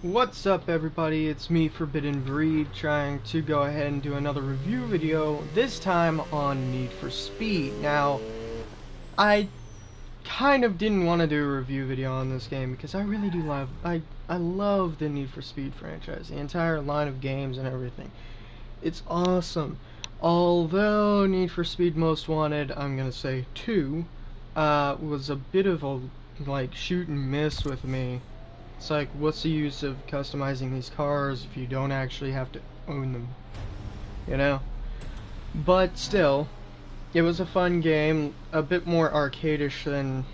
What's up everybody, it's me for Vids and Great trying to go ahead and do another review video, this time on Need for Speed. Now, I kind of didn't want to do a review video on this game because I really do love, I love the Need for Speed franchise, the entire line of games and everything. It's awesome. Although Need for Speed Most Wanted, I'm gonna say 2, was a bit of a, like, shoot and miss with me. It's like, what's the use of customizing these cars if you don't actually have to own them? You know? But still, it was a fun game, a bit more arcadish than,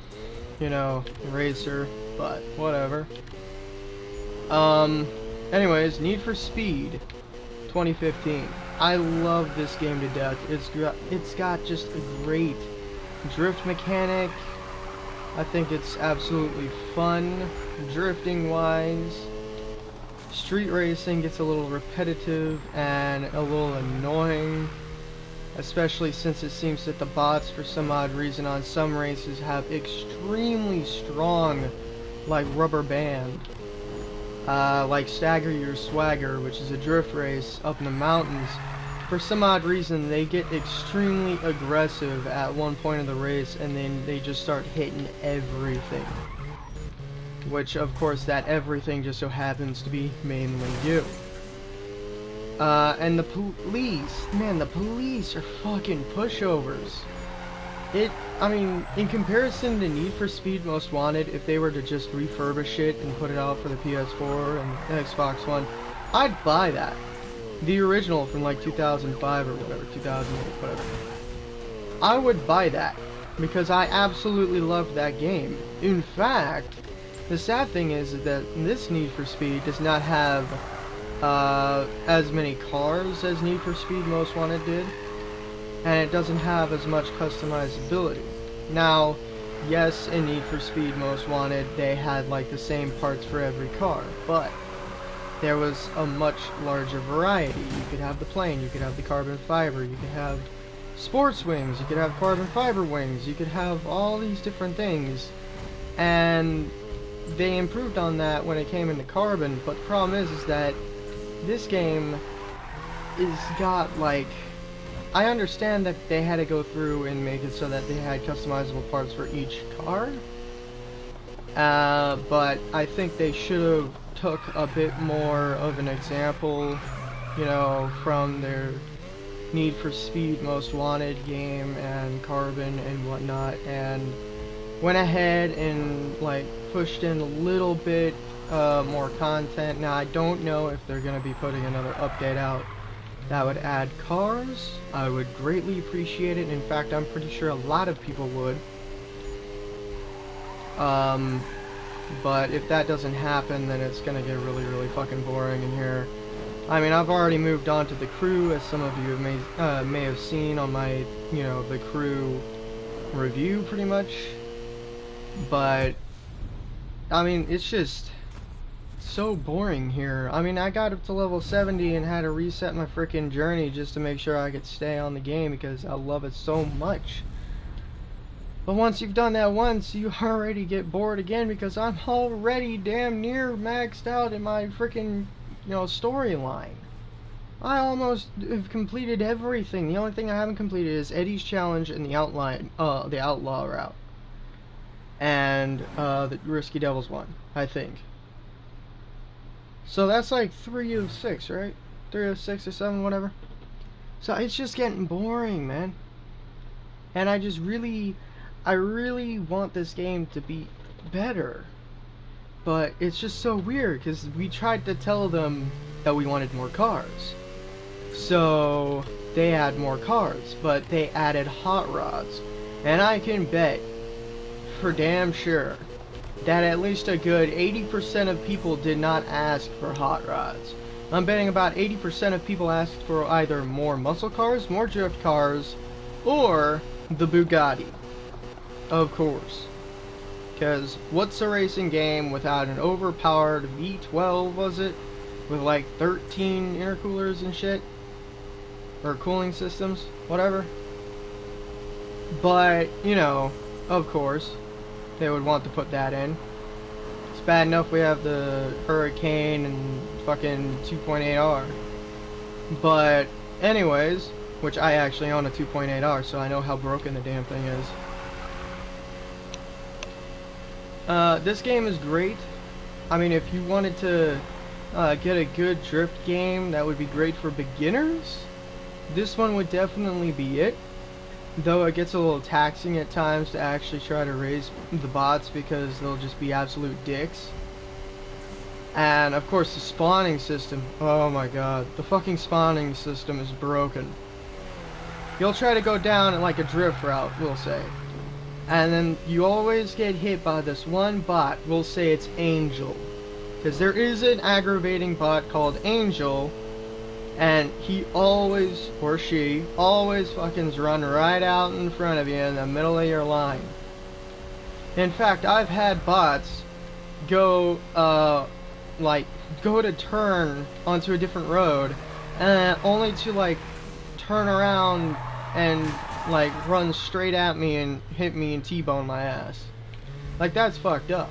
you know, Racer, but whatever. Anyways, Need for Speed 2015. I love this game to death. It's got just a great drift mechanic. I think it's absolutely fun, drifting wise. Street racing gets a little repetitive and a little annoying, especially since it seems that the bots, for some odd reason, on some races have extremely strong, like, rubber band. Like Stagger Your Swagger, which is a drift race up in the mountains. For some odd reason, they get extremely aggressive at one point of the race, and then they just start hitting everything. Which, of course, that everything just so happens to be mainly you. And the police, man, the police are fucking pushovers. I mean, in comparison to Need for Speed Most Wanted, if they were to just refurbish it and put it out for the PS4 and the Xbox One, I'd buy that. The original from like 2005 or whatever, 2008, whatever. I would buy that because I absolutely loved that game. In fact, the sad thing is that this Need for Speed does not have as many cars as Need for Speed Most Wanted did, and it doesn't have as much customizability. Now, yes, in Need for Speed Most Wanted, they had like the same parts for every car, but there was a much larger variety. You could have the plane, you could have the carbon fiber, you could have sports wings, you could have carbon fiber wings, you could have all these different things. And they improved on that when it came into carbon, but the problem is that this game is got, like, I understand that they had to go through and make it so that they had customizable parts for each car, but I think they should have took a bit more of an example, you know, from their Need for Speed Most Wanted game and Carbon and whatnot, and went ahead and like pushed in a little bit more content. Now, I don't know if they're going to be putting another update out that would add cars. I would greatly appreciate it. In fact, I'm pretty sure a lot of people would. But if that doesn't happen, then it's gonna get really, really fucking boring in here. I mean, I've already moved on to the crew, as some of you may have seen on my, you know, the crew review, pretty much. But I mean, it's just so boring here. I mean, I got up to level 70 and had to reset my freaking journey just to make sure I could stay on the game because I love it so much. But once you've done that once, you already get bored again because I'm already damn near maxed out in my freaking, you know, storyline. I almost have completed everything. The only thing I haven't completed is Eddie's challenge and the outlaw route. And the Risky Devils one, I think. So that's like 3 of 6, right? 3 of 6 or 7, whatever. So it's just getting boring, man. And I really want this game to be better, but it's just so weird because we tried to tell them that we wanted more cars, so they had more cars, but they added hot rods, and I can bet for damn sure that at least a good 80% of people did not ask for hot rods. I'm betting about 80% of people asked for either more muscle cars, more drift cars, or the Bugatti. Of course. Because what's a racing game without an overpowered V12, was it? With like 13 intercoolers and shit? Or cooling systems? Whatever. But, you know, of course, they would want to put that in. bad enough we have the Hurricane and fucking 2.8R. But anyways, which I actually own a 2.8R, so I know how broken the damn thing is. This game is great. I mean, if you wanted to get a good drift game that would be great for beginners, this one would definitely be it. Though it gets a little taxing at times to actually try to raise the bots because they'll just be absolute dicks. And of course the spawning system, oh my god, the fucking spawning system is broken. You'll try to go down in like a drift route, we'll say. And then you always get hit by this one bot, we'll say it's Angel. Because there is an aggravating bot called Angel, and he always, or she, always fucking run right out in front of you in the middle of your line. In fact, I've had bots go, go to turn onto a different road, and only to, like, turn around and, like, run straight at me and hit me and T-bone my ass. Like, that's fucked up.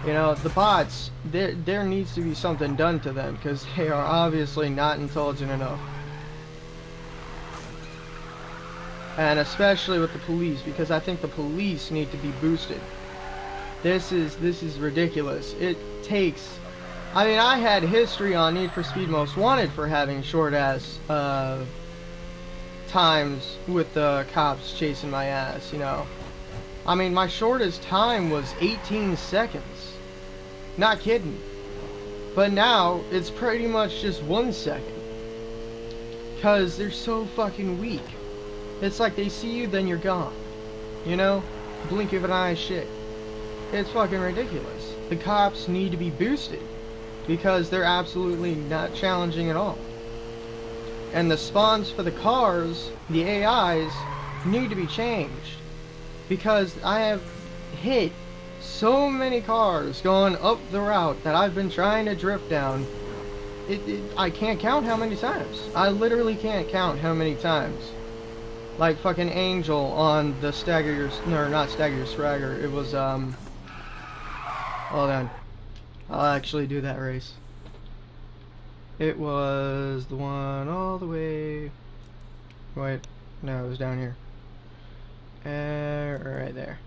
You know, the bots, there needs to be something done to them, because they are obviously not intelligent enough. And especially with the police, because I think the police need to be boosted. This is ridiculous. It takes... I mean, I had history on Need for Speed Most Wanted for having short-ass times with the cops chasing my ass, you know. I mean, my shortest time was 18 seconds. Not kidding. But now, it's pretty much just 1 second. Because they're so fucking weak. It's like they see you, then you're gone. You know? Blink of an eye shit. It's fucking ridiculous. The cops need to be boosted. Because they're absolutely not challenging at all. And the spawns for the cars, the AIs, need to be changed. Because I have hit so many cars going up the route that I've been trying to drift down. I can't count how many times. I literally can't count how many times. Like fucking Angel on the Stagger Your... No, not Stagger Your Swagger. It was, hold on. I'll actually do that race. It was the one all the way... Wait. No, it was down here. Right there.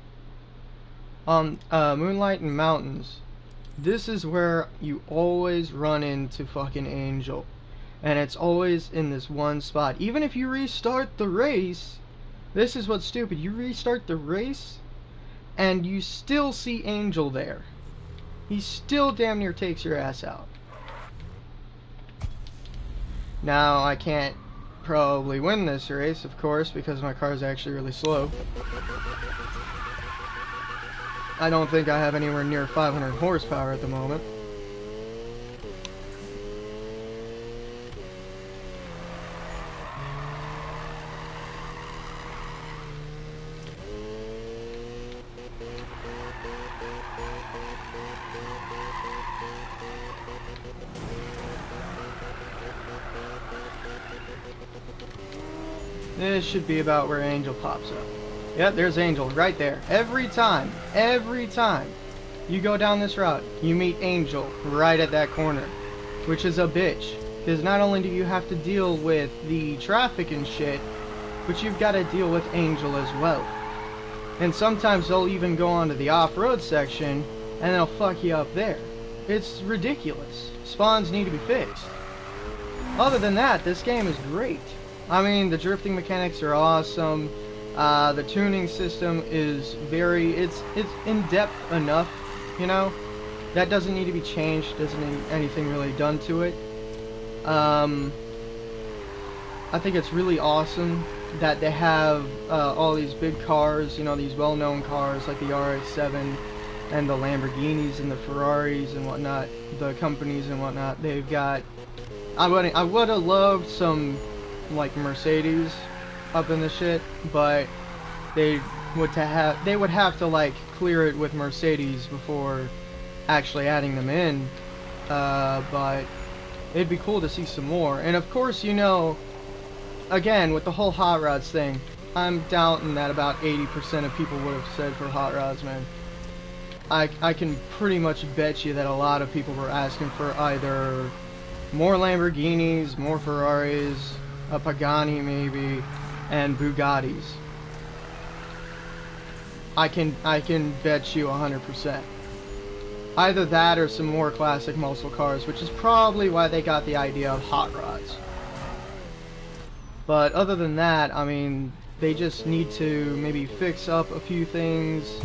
On Moonlight and Mountains, this is where you always run into fucking Angel. And it's always in this one spot. Even if you restart the race, this is what's stupid. You restart the race, and you still see Angel there. He still damn near takes your ass out. Now, I can't probably win this race, of course, because my car is actually really slow. I don't think I have anywhere near 500 horsepower at the moment. This should be about where Angel pops up. Yep, there's Angel right there. Every time you go down this route, you meet Angel right at that corner, which is a bitch. Because not only do you have to deal with the traffic and shit, but you've got to deal with Angel as well. And sometimes they'll even go onto the off-road section, and they'll fuck you up there. It's ridiculous. Spawns need to be fixed. Other than that, this game is great. I mean, the drifting mechanics are awesome. The tuning system is it's in-depth enough, you know. That doesn't need to be changed, doesn't need anything really done to it. I think it's really awesome that they have all these big cars, you know, these well-known cars like the RX-7 and the Lamborghinis and the Ferraris and whatnot, the companies and whatnot. They've got... I would have loved some, like, Mercedes up in the shit, but they would have to like clear it with Mercedes before actually adding them in. But it'd be cool to see some more. And of course, you know, again with the whole hot rods thing, I'm doubting that about 80% of people would have said for hot rods, man. I can pretty much bet you that a lot of people were asking for either more Lamborghinis, more Ferraris, a Pagani maybe, and Bugattis. I can bet you 100%. Either that or some more classic muscle cars, which is probably why they got the idea of hot rods. But other than that, I mean, they just need to maybe fix up a few things,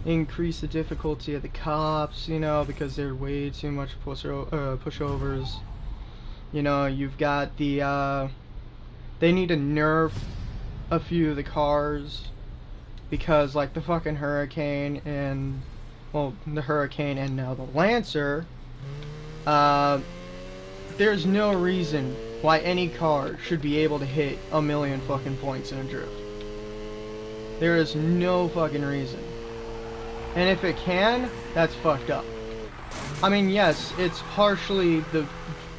increase the difficulty of the cops, you know, because they're way too much pushovers. You know, you've got the, they need to nerf a few of the cars, because like the fucking Hurricane and, well, the Hurricane and now the Lancer, there's no reason why any car should be able to hit 1,000,000 fucking points in a drift. There is no fucking reason. And if it can, that's fucked up. I mean, yes, it's partially the,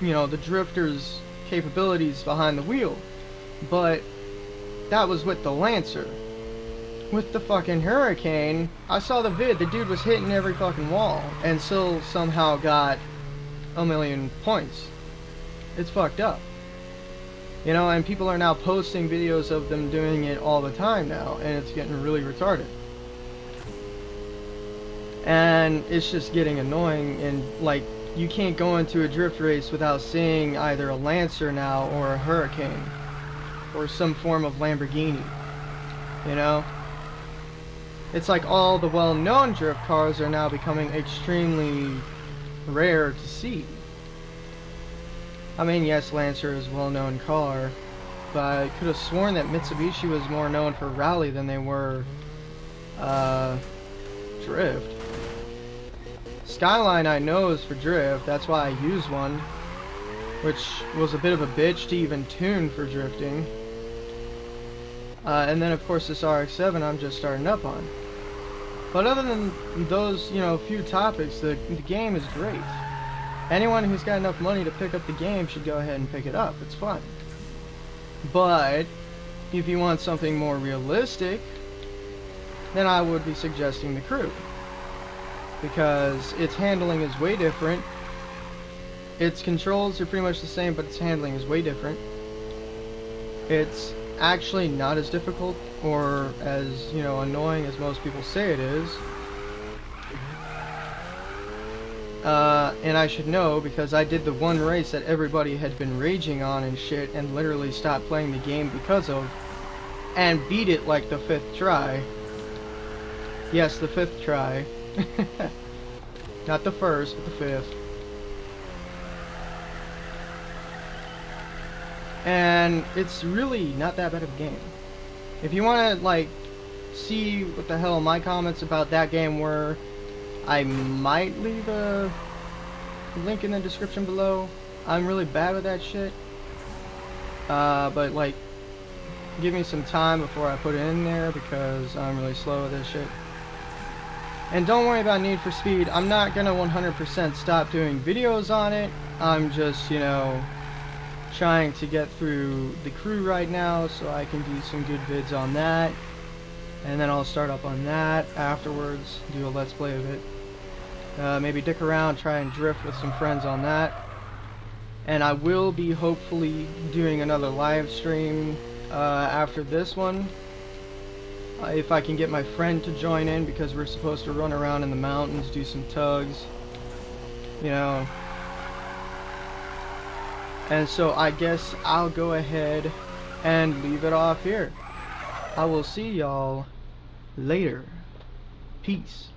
you know, the drifter's capabilities behind the wheel, but that was with the Lancer. With the fucking Hurricane, I saw the vid, the dude was hitting every fucking wall and still somehow got 1,000,000 points. It's fucked up. You know, and people are now posting videos of them doing it all the time now, and it's getting really retarded. And it's just getting annoying, and like, you can't go into a drift race without seeing either a Lancer now or a Hurricane or some form of Lamborghini, you know? It's like all the well-known drift cars are now becoming extremely rare to see. I mean, yes, Lancer is a well-known car, but I could have sworn that Mitsubishi was more known for rally than they were drift. Skyline I know is for drift, that's why I used one, which was a bit of a bitch to even tune for drifting. And then of course this RX-7 I'm just starting up on. But other than those, you know, few topics, the game is great. Anyone who's got enough money to pick up the game should go ahead and pick it up. It's fun. But if you want something more realistic, then I would be suggesting the Crew, because its handling is way different. Its controls are pretty much the same, but its handling is way different. It's actually not as difficult or as, you know, annoying as most people say it is. And I should know, because I did the one race that everybody had been raging on and shit and literally stopped playing the game because of, and beat it like the 5th try. Yes, the 5th try. Not the 1st, but the 5th. And it's really not that bad of a game. If you want to, like, see what the hell my comments about that game were, I might leave a link in the description below. I'm really bad with that shit. But, like, give me some time before I put it in there, because I'm really slow with this shit. And don't worry about Need for Speed. I'm not gonna 100% stop doing videos on it. I'm just, you know, trying to get through the Crew right now so I can do some good vids on that. And then I'll start up on that afterwards, do a let's play of it. Maybe dick around, try and drift with some friends on that. And I will be hopefully doing another live stream after this one. If I can get my friend to join in, because we're supposed to run around in the mountains, do some tugs, you know. And so I guess I'll go ahead and leave it off here. I will see y'all later. Peace.